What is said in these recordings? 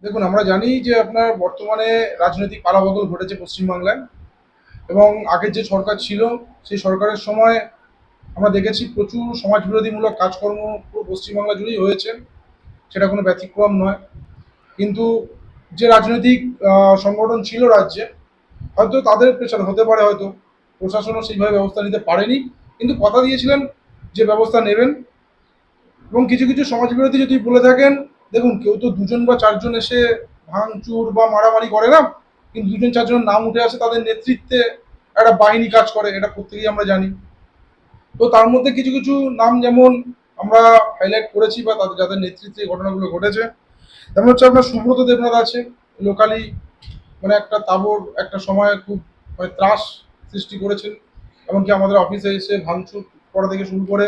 দেখুন, আমরা জানি যে আপনার বর্তমানে রাজনৈতিক পালাবদল ঘটেছে পশ্চিমবাংলায়। এবং আগের যে সরকার ছিল সেই সরকারের সময় আমরা দেখেছি প্রচুর সমাজবিরোধীমূলক কাজকর্ম পুরো পশ্চিমবাংলা জুড়েই হয়েছে। সেটা কোনো ব্যতিক্রম নয়। কিন্তু যে রাজনৈতিক সংগঠন ছিল রাজ্যে, হয়তো তাদের প্রেশার হতে পারে, হয়তো প্রশাসনও সেইভাবে ব্যবস্থা নিতে পারেনি, কিন্তু কথা দিয়েছিলেন যে ব্যবস্থা নেবেন। এবং কিছু কিছু সমাজবিরোধী যদি বলে থাকেন, দেখুন কেউ তো দুজন বা চারজন এসে ভাঙচুর বা মারামারি করে না, কিন্তু দুজন চারজনের নাম উঠে আসে, তাদের নেতৃত্বে একটা বাহিনী কাজ করে, এটা প্রত্যেকেই আমরা জানি। তো তার মধ্যে কিছু কিছু নাম যেমন আমরা হাইলাইট করেছি, বা তাদের যাদের নেতৃত্বে এই ঘটনাগুলো ঘটেছে, যেমন হচ্ছে আপনার সুব্রত দেবনাথ আছে, লোকালি মানে একটা তাবড় একটা সময় খুব মানে ত্রাস সৃষ্টি করেছেন। এমনকি আমাদের অফিসে এসে ভাঙচুর করা থেকে শুরু করে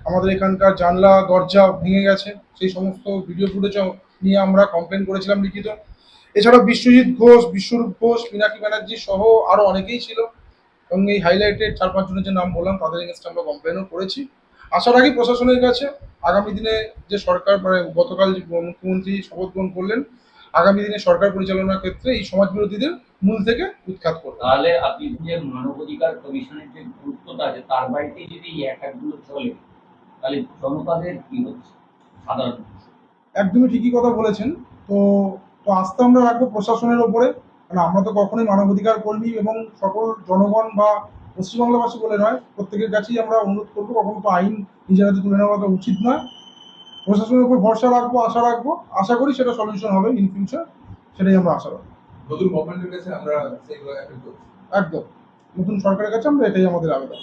আমাদের এখানকার জানলা দরজা ভেঙে গেছে, সেই সমস্ত ভিডিও ফুটেজ নিয়ে আমরা কমপ্লেন করেছিলাম লিখিত। এছাড়াও বিশ্বজিৎ ঘোষ, বিশ্বরূপ ঘোষ, মীনাক্ষী ব্যানার্জি সহ আরও অনেকেই ছিল। এবং এই হাইলাইটেড 4-5 জনের যে নাম বললাম তাদের এগেনস্টে আমরা কমপ্লেনও করেছি। আশা রাখি প্রশাসনের কাছে আগামী দিনে যে সরকার মানে গতকাল যে মুখ্যমন্ত্রী শপথ গ্রহণ করলেন, আগামী দিনে সরকার পরিচালনার ক্ষেত্রে এই সমাজ বিরোধীদের মূল থেকে উৎখাত করবে। তাহলে আপনি যে মানবাধিকার কমিশনের যে গুরুত্বটা আছে তার বাইরে যদি এই অ্যাটাকগুলো চলে, তাহলে জনতাদের কি হচ্ছে সাধারণ? একদমই ঠিকই কথা বলেছেন। তো তো আস্থা আমরা রাখবো প্রশাসনের ওপরে। কারণ আমরা তো কখনোই মানবাধিকার কর্মী এবং সকল জনগণ বা পশ্চিমবাংলাবাসী বলে নয়, প্রত্যেকের কাছেই আমরা অনুরোধ করবো, কখনো তো আইন নিজের হাতে তুলে নেওয়াটা উচিত নয়। প্রশাসনের উপর ভরসা রাখবো, আশা রাখবো, আশা করি সেটা সলিউশন হবে ইন ফিউচার, সেটাই আমরা আশা রাখবো। নতুন গভর্নমেন্টের কাছে আমরা সেইগুলো অ্যাপিল করছি। একদম, নতুন সরকারের কাছে আমরা এটাই আমাদের আবেদন।